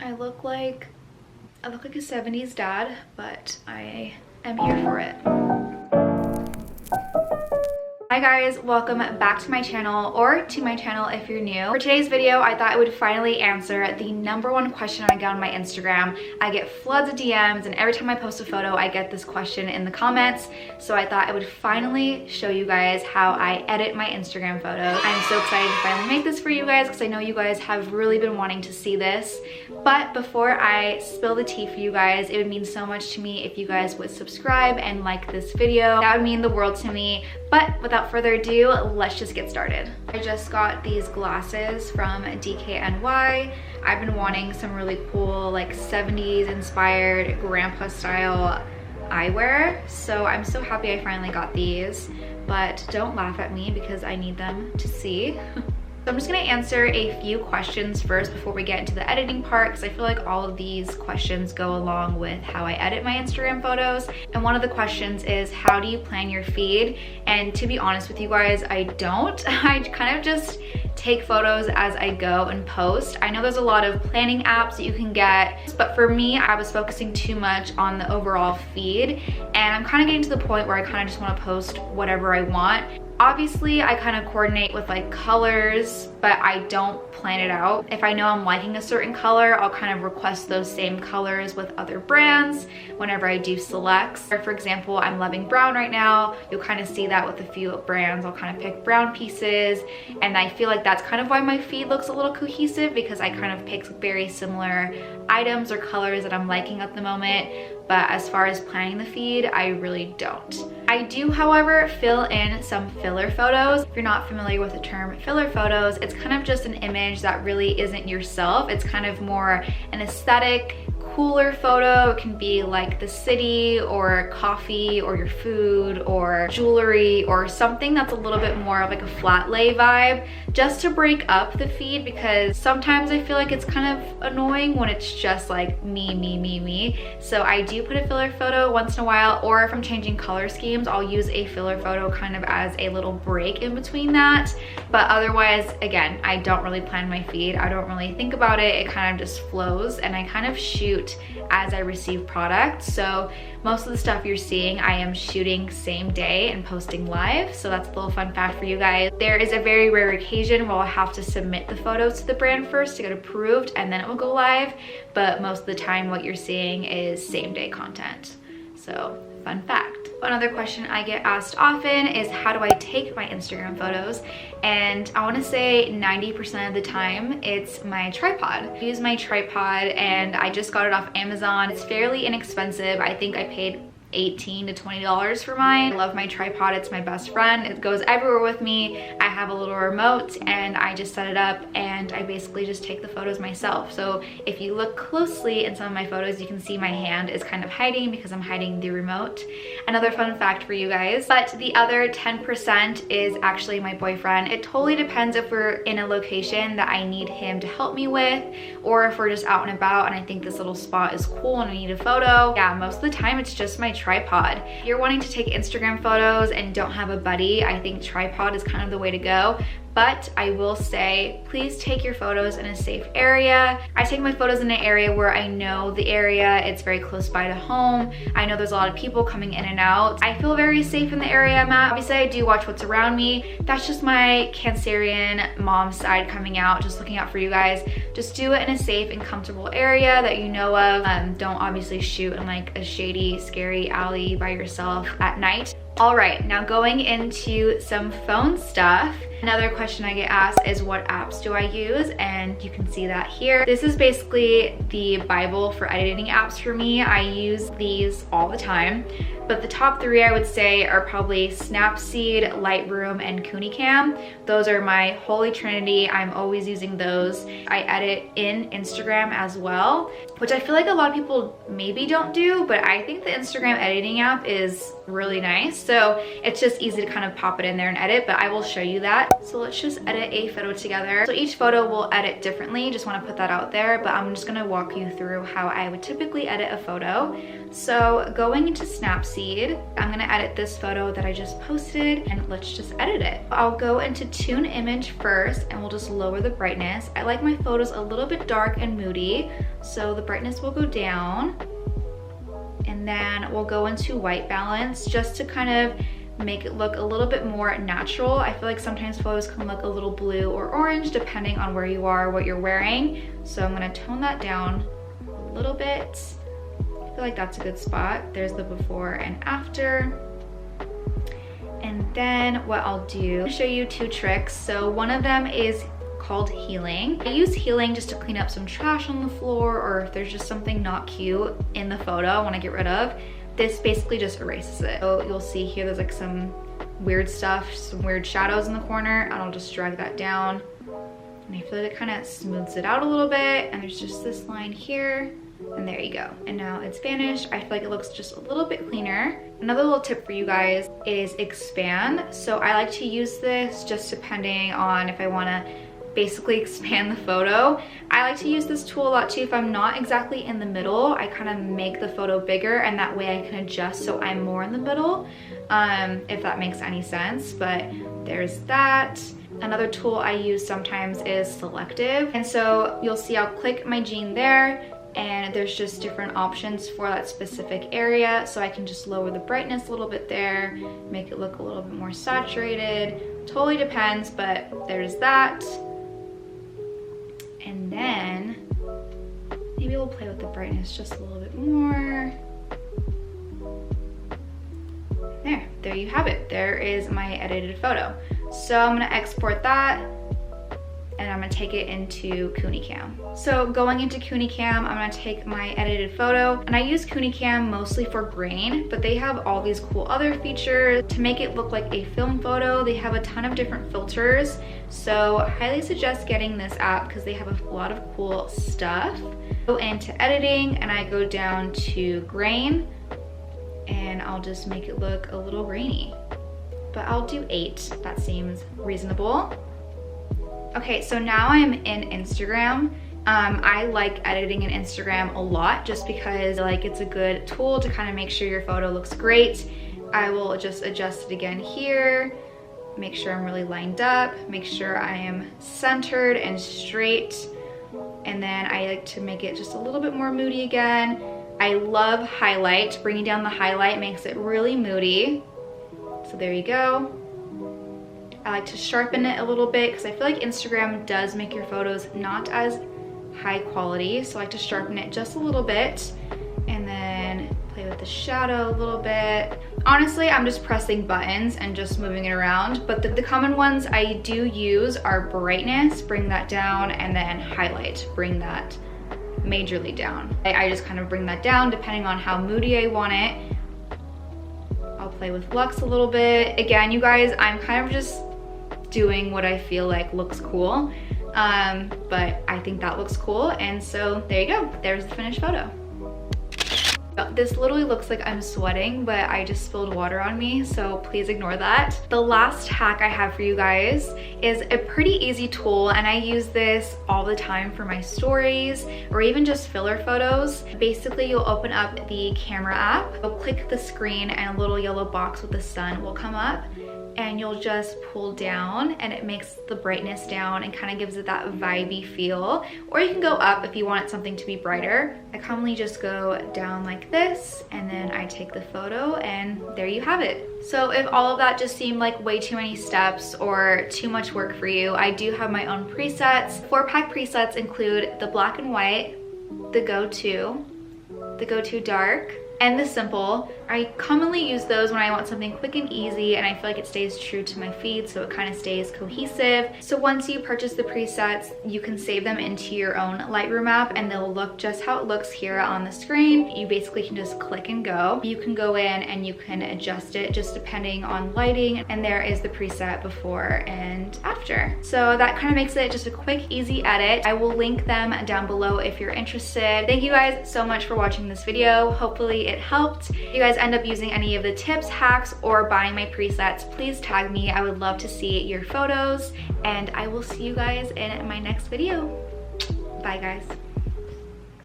I look like a 70s dad, but I am here for it. Hi guys, welcome back to my channel, or to my channel if you're new. For today's video, I thought I would finally answer the #1 question I get on my Instagram. I get floods of DMs, and every time I post a photo, I get this question in the comments. So I thought I would finally show you guys how I edit my Instagram photos. I'm so excited to finally make this for you guys because I know you guys have really been wanting to see this. But before I spill the tea for you guys, it would mean so much to me if you guys would subscribe and like this video. That would mean the world to me. But without further ado, let's just get started. I just got these glasses from DKNY. I've been wanting some really cool, like 70s inspired grandpa style eyewear. So I'm so happy I finally got these, but don't laugh at me because I need them to see. So I'm just gonna answer a few questions first before we get into the editing part, because I feel like all of these questions go along with how I edit my Instagram photos. And one of the questions is, how do you plan your feed? And to be honest with you guys, I don't. I kind of just take photos as I go and post. I know there's a lot of planning apps that you can get, but for me, I was focusing too much on the overall feed, and I'm kind of getting to the point where I kind of just want to post whatever I want. Obviously, I kind of coordinate with like colors, but I don't plan it out. If I know I'm liking a certain color, I'll kind of request those same colors with other brands whenever I do selects. Or for example, I'm loving brown right now. You'll kind of see that with a few brands. I'll kind of pick brown pieces, and I feel like that's kind of why my feed looks a little cohesive, because I kind of pick very similar items or colors that I'm liking at the moment. But as far as planning the feed, I really don't. I do, however, fill in some filler photos. If you're not familiar with the term filler photos, it's kind of just an image that really isn't yourself. It's kind of more an aesthetic, cooler photo. It can be like the city or coffee or your food or jewelry or something that's a little bit more of like a flat lay vibe, just to break up the feed, because sometimes I feel like it's kind of annoying when it's just like me, me, me, me. So I do put a filler photo once in a while, or if I'm changing color schemes, I'll use a filler photo kind of as a little break in between that. But otherwise, again, I don't really plan my feed. I don't really think about it. It kind of just flows, and I kind of shoot as I receive products. So most of the stuff you're seeing, I am shooting same day and posting live. So that's a little fun fact for you guys. There is a very rare occasion where I'll have to submit the photos to the brand first to get approved, and then it will go live. But most of the time what you're seeing is same day content. So fun fact. Another question I get asked often is, how do I take my Instagram photos? And I want to say 90% of the time it's my tripod. I use my tripod, and I just got it off Amazon. It's fairly inexpensive. I think I paid $18 to $20 for mine. I love my tripod. It's my best friend. It goes everywhere with me. I have a little remote, and I just set it up, and I basically just take the photos myself. So if you look closely in some of my photos, you can see my hand is kind of hiding because I'm hiding the remote. Another fun fact for you guys. But the other 10% is actually my boyfriend. It totally depends if we're in a location that I need him to help me with, or if we're just out and about and I think this little spot is cool and I need a photo. Yeah, most of the time it's just my tripod. If you're wanting to take Instagram photos and don't have a buddy, I think tripod is kind of the way to go. But I will say, please take your photos in a safe area. I take my photos in an area where I know the area, it's very close by to home. I know there's a lot of people coming in and out. I feel very safe in the area I'm at. Obviously, I do watch what's around me. That's just my Cancerian mom side coming out, just looking out for you guys. Just do it in a safe and comfortable area that you know of. Don't obviously shoot in like a shady, scary alley by yourself at night. All right, now going into some phone stuff. Another question I get asked is, what apps do I use? And you can see that here. This is basically the Bible for editing apps for me. I use these all the time. But the top 3 I would say are probably Snapseed, Lightroom, and KuniCam. Those are my holy trinity. I'm always using those. I edit in Instagram as well, which I feel like a lot of people maybe don't do, but I think the Instagram editing app is really nice. So it's just easy to kind of pop it in there and edit, but I will show you that. So let's just edit a photo together. So each photo will edit differently, just want to put that out there, but I'm just going to walk you through how I would typically edit a photo. So going into Snapseed, I'm going to edit this photo that I just posted, and let's just edit it. I'll go into Tune Image first, and we'll just lower the brightness. I like my photos a little bit dark and moody, so the brightness will go down. And then we'll go into White Balance just to kind of make it look a little bit more natural. I feel like sometimes photos can look a little blue or orange depending on where you are, what you're wearing. So I'm gonna tone that down a little bit. I feel like that's a good spot. There's the before and after. And then what I'll do, I'll show you two tricks. So one of them is called healing. I use healing just to clean up some trash on the floor, or if there's just something not cute in the photo I want to get rid of. This basically just erases it. So you'll see here there's like some weird stuff, some weird shadows in the corner, and I'll just drag that down. And I feel like it kind of smooths it out a little bit, and there's just this line here, and there you go. And now it's vanished. I feel like it looks just a little bit cleaner. Another little tip for you guys is expand. So I like to use this just depending on if I want to basically expand the photo. I like to use this tool a lot too. If I'm not exactly in the middle, I kind of make the photo bigger, and that way I can adjust so I'm more in the middle, if that makes any sense. But there's that. Another tool I use sometimes is selective, and so you'll see I'll click my gene there, and there's just different options for that specific area. So I can just lower the brightness a little bit there, make it look a little bit more saturated. Totally depends, but there's that. And then maybe we'll play with the brightness just a little bit more. There you have it. There is my edited photo. So I'm gonna export that, and I'm gonna take it into KuniCam. So going into KuniCam, I'm gonna take my edited photo, and I use KuniCam mostly for grain, but they have all these cool other features to make it look like a film photo. They have a ton of different filters, so I highly suggest getting this app because they have a lot of cool stuff. Go into editing, and I go down to grain, and I'll just make it look a little grainy. But I'll do 8, that seems reasonable. Okay, so now I'm in Instagram. I like editing in Instagram a lot just because like it's a good tool to kind of make sure your photo looks great. I will just adjust it again here, make sure I'm really lined up, make sure I am centered and straight. And then I like to make it just a little bit more moody again. I love highlight. Bringing down the highlight makes it really moody. So there you go. I like to sharpen it a little bit because I feel like Instagram does make your photos not as high quality. So I like to sharpen it just a little bit and then play with the shadow a little bit. Honestly, I'm just pressing buttons and just moving it around. But the common ones I do use are brightness, bring that down, and then highlight, bring that majorly down. I just kind of bring that down depending on how moody I want it. I'll play with Lux a little bit. Again, you guys, I'm kind of just doing what I feel like looks cool, but I think that looks cool, and so there you go. There's the finished photo. This literally looks like I'm sweating, but I just spilled water on me, so please ignore that. The last hack I have for you guys is a pretty easy tool, and I use this all the time for my stories or even just filler photos. Basically, you'll open up the camera app, you'll click the screen, and a little yellow box with the sun will come up, and you'll just pull down, and it makes the brightness down and kind of gives it that vibey feel. Or you can go up if you want something to be brighter. I commonly just go down like this, and then I take the photo, and there you have it. So if all of that just seemed like way too many steps or too much work for you, I do have my own presets. 4-pack presets include the black and white, the go-to dark, and the simple. I commonly use those when I want something quick and easy, and I feel like it stays true to my feed, so it kind of stays cohesive. So once you purchase the presets, you can save them into your own Lightroom app, and they'll look just how it looks here on the screen. You basically can just click and go. You can go in and you can adjust it just depending on lighting, and there is the preset before and after. So that kind of makes it just a quick, easy edit. I will link them down below if you're interested. Thank you guys so much for watching this video. Hopefully it helped. You guys guys end up using any of the tips, hacks, or buying my presets, please tag me. I would love to see your photos, and I will see you guys in my next video. Bye guys.